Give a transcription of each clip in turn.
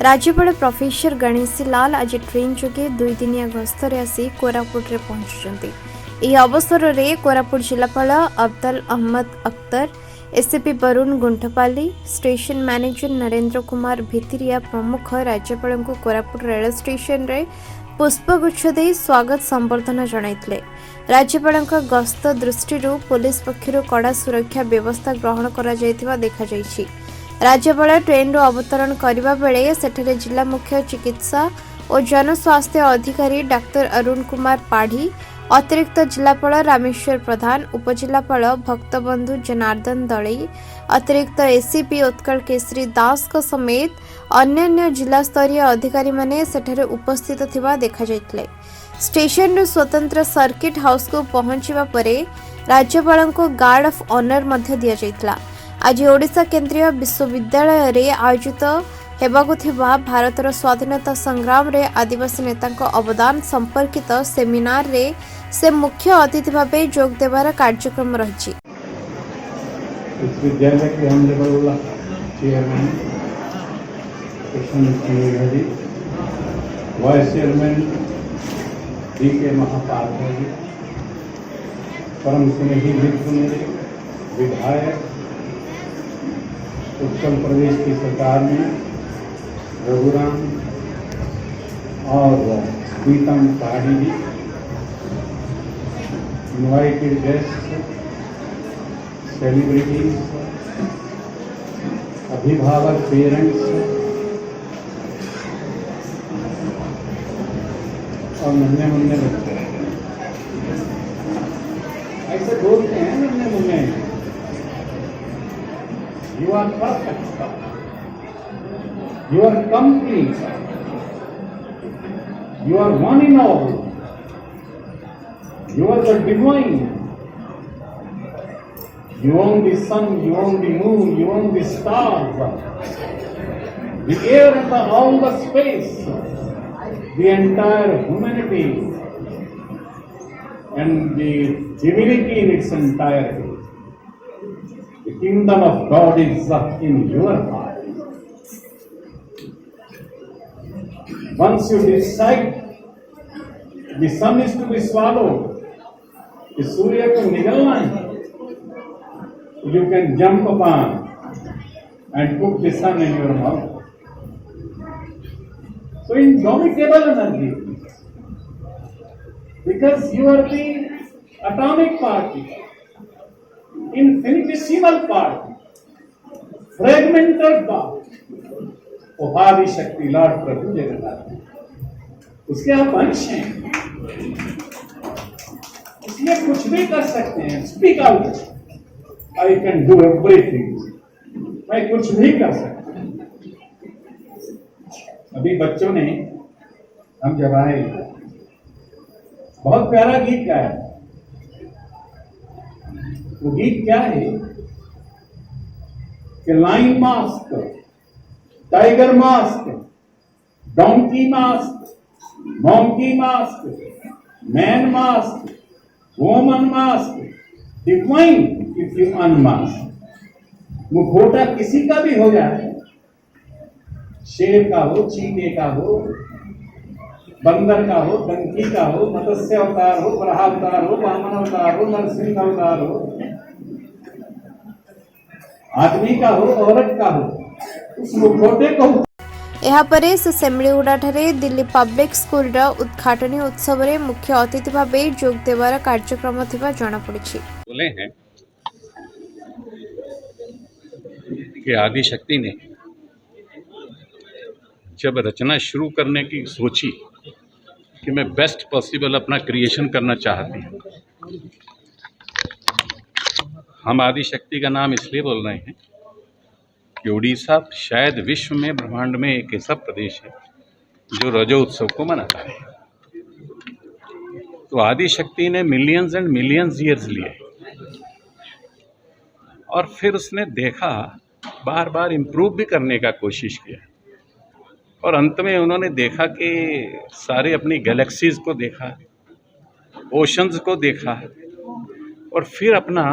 राज्यपाल प्रोफेसर गणेशी लाल आज ट्रेन जोगे 2 दिनिया गस्तर आसी कोरापुट रे पहुंचुचंती। ଏହି ଅବସରରେ କୋରାପୁଟ ଜିଲ୍ଲାପାଳ Abdaal Ahmad Akhtar, SP Varun Gunthapalli, station manager Narendra Kumar भितिरिया प्रमुख राज्यपाल कोरापुट रेल स्टेशन रे पुष्पगुच्छ दे स्वागत संबर्धना जणाइथिले। राज्यपाल गस्त दृष्टि पुलिस पक्षरु कड़ा सुरक्षा व्यवस्था ग्रहण करा जायतिबा देखा जायछि। राज्यपाल ट्रेन अवतरण करबा बेले सेठरे जिला मुख्य चिकित्सा और जनस्वास्थ्य अधिकारी डाक्टर अरुण कुमार पाढ़ी, अतिरिक्त जिलापाल रामेश्वर प्रधान, उपजिलापाल भक्तबंधु जनार्दन दलई, अतिरिक्त एसीपी उत्कल केसरी दास को समेत अन्य जिला स्तरीय अधिकारी माने सेठरे उपस्थित थिबा देखा जायतिले। स्टेशन रे स्वतंत्र सर्किट हाउस को पहुंचीबा परे राज्यपाल को गार्ड ऑफ ऑनर मध्य दिया जायतिला। आज ओडिशा केंद्रीय विश्वविद्यालय रे आयोजित हेबाकु थिबा भारतर स्वाधीनता संग्राम रे आदिवासी नेता अवदान संपर्कित सेमिनार रे से मुख्य अतिथि भाव जोग देवार कार्यक्रम रही। इस विद्यालय के हम चेयरमैन जी, वाइस चेयरमैन DK महापात्र जी, परम स्नेही मित्र मेरे विधायक, उत्तर प्रदेश की सरकार में रघुराम और Pritam Padhi ji, invited guest, celebrities, अभिभावक, पेरेंट्स और नन्हे बच्चे ऐसे बोलते हैं नन्हे। You are perfect, you are complete, you are one in all, you are the divine. You own the sun, you own the moon, you own the stars, the air and all the space, the entire humanity and the divinity in its entirety. The kingdom of God is in your heart. Once you decide the sun is to be swallowed, कि सूर्य को निगलना है, you can jump upon and put the sun in your mouth. So indomitable energy, because you are the atomic particle, infinitesimal particle, fragmented God, वो आदि शक्ति Lord प्रभु जगन्नाथ, उसके आप अंश हैं, इसलिए कुछ भी कर सकते हैं। Speak out, I can do everything, मैं कुछ भी कर सकता हूं। अभी बच्चों ने, हम जब आए, बहुत प्यारा गीत गाया। वो गीत क्या है कि line mask, tiger mask, donkey mask, monkey mask, man mask, woman mask, divine if you unmask. मुखौटा किसी का भी हो जाए, शेर का हो, चीते का हो, बंदर का हो, डंकी का हो, मत्स्य अवतार हो, वराह अवतार हो, वामन अवतार हो, नरसिंह अवतार हो, आदमी का हो, औरत का हो, उस मुखौटे को एहापरे से सेमड़ीगुड़ा ठारे दिल्ली पब्लिक स्कूल रा उद्घाटनी उत्सव रे मुख्य अतिथि भावे जोग देवार कार्यक्रम थिबा जणा पड़िछि। बोले हैं कि आदि शक्ति ने जब रचना शुरू करने की सोची कि मैं बेस्ट पॉसिबल अपना क्रिएशन करना चाहती हूँ। हम आदि शक्ति का नाम इसलिए बोल रहे हैं कि उड़ीसा शायद विश्व में, ब्रह्मांड में एक ऐसा प्रदेश है जो रजो उत्सव को मनाता है। तो आदि शक्ति ने मिलियंस एंड मिलियंस ईयर्स लिए और फिर उसने देखा, बार बार इम्प्रूव भी करने का कोशिश किया और अंत में उन्होंने देखा कि सारे अपनी गैलेक्सीज को देखा, ओशंस को देखा और फिर अपना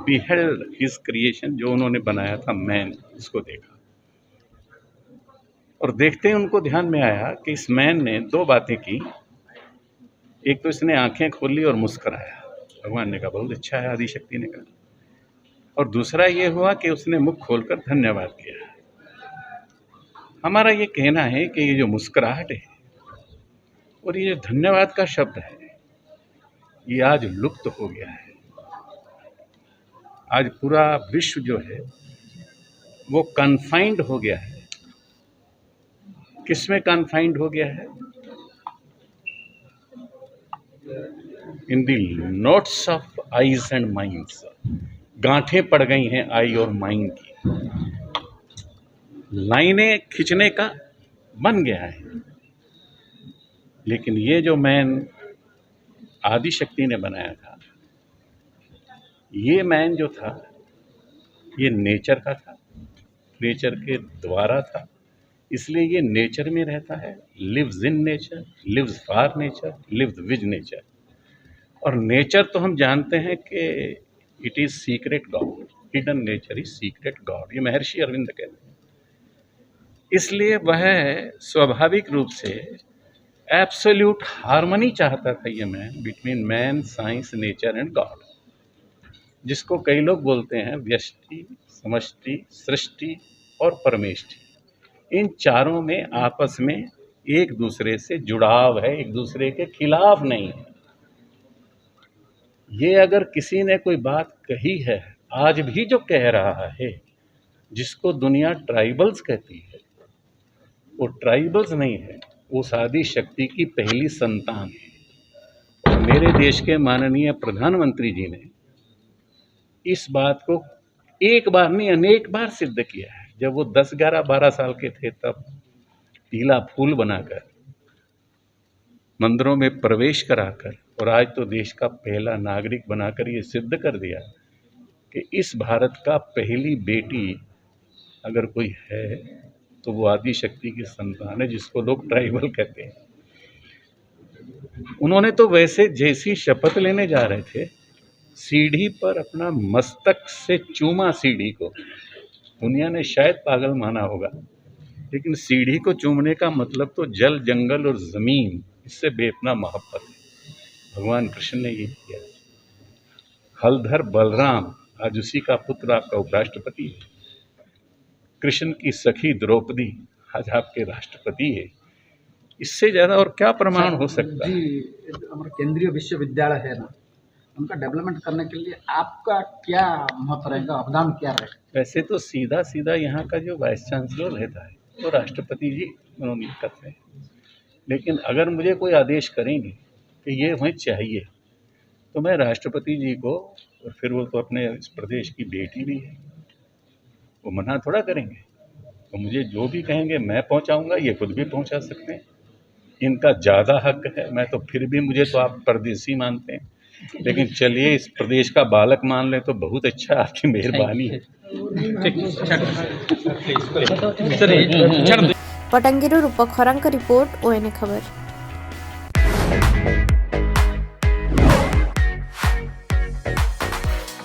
बिहेल्ड हिज क्रिएशन जो उन्होंने बनाया था मैन, उसको देखा। और देखते ही उनको ध्यान में आया कि इस मैन ने दो बातें की। एक तो इसने आंखें खोली और मुस्कुराया, भगवान ने कहा बहुत अच्छा है, आदिशक्ति ने कहा। और दूसरा ये हुआ कि उसने मुख खोलकर धन्यवाद किया। हमारा ये कहना है कि ये जो मुस्कुराहट है और ये जो धन्यवाद का शब्द है, ये आज लुप्त हो गया है। आज पूरा विश्व जो है वो कन्फाइंड हो गया है। किसमें कन्फाइंड हो गया है? In the notes of eyes and minds. गांठें पड़ गई हैं आई और माइंड की, लाइनें खींचने का बन गया है। लेकिन ये जो मैन आदिशक्ति ने बनाया था, ये मैन जो था ये नेचर का था, नेचर के द्वारा था, इसलिए ये नेचर में रहता है, lives in nature, lives for nature, lives with nature. और नेचर तो हम जानते हैं कि it is secret God, hidden nature is secret God, ये महर्षि अरविंद कहते हैं। इसलिए वह स्वाभाविक रूप से एब्सोल्यूट हार्मनी चाहता था ये man, between man, science, nature and God, जिसको कई लोग बोलते हैं व्यष्टि, समष्टि, सृष्टि और परमेष्टि। इन चारों में आपस में एक दूसरे से जुड़ाव है, एक दूसरे के खिलाफ नहीं है। ये अगर किसी ने कोई बात कही है, आज भी जो कह रहा है, जिसको दुनिया ट्राइबल्स कहती है, वो ट्राइबल्स नहीं है, वो आदि शक्ति की पहली संतान है। और मेरे देश के माननीय प्रधानमंत्री जी ने इस बात को एक बार नहीं अनेक बार सिद्ध किया है। जब वो 10, 11, 12 साल के थे तब पीला फूल बनाकर मंदिरों में प्रवेश कराकर, और आज तो देश का पहला नागरिक बनाकर ये सिद्ध कर दिया कि इस भारत का पहली बेटी अगर कोई है तो वो आदिशक्ति की संतान है, जिसको लोग ट्राइबल कहते हैं। उन्होंने तो वैसे जैसी शपथ लेने जा रहे थे, सीढ़ी पर अपना मस्तक से चूमा सीढ़ी को। दुनिया ने शायद पागल माना होगा, लेकिन सीढ़ी को चूमने का मतलब तो जल, जंगल और ज़मीन, इससे बेपना मोहब्बत है। भगवान कृष्ण ने ये किया। हलधर बलराम आज उसी का पुत्र आपका उपराष्ट्रपति है। कृष्ण की सखी द्रौपदी आज आपके राष्ट्रपति है। इससे ज़्यादा और क्या प्रमाण हो सकता है? जी, हमारा केंद्रीय विश्वविद्यालय है ना, उनका डेवलपमेंट करने के लिए आपका क्या महत्व रहेगा, अवदान क्या रहेगा? वैसे तो सीधा सीधा यहाँ का जो वाइस चांसलर रहता है वो राष्ट्रपति जी मनोनीत करते हैं, लेकिन अगर मुझे कोई आदेश करेंगे कि ये हमें चाहिए तो मैं राष्ट्रपति जी को, और फिर वो तो अपने इस प्रदेश की बेटी भी है, वो मना थोड़ा करेंगे। तो मुझे जो भी कहेंगे मैं पहुंचाऊंगा, ये खुद भी पहुंचा सकते हैं, इनका ज़्यादा हक है। मैं तो फिर भी, मुझे तो आप परदेसी मानते हैं, लेकिन चलिए इस प्रदेश का बालक मान लें तो बहुत अच्छा, आपकी मेहरबानी है। पटंगीरू रूपक खरांक रिपोर्ट, ओएनए खबर।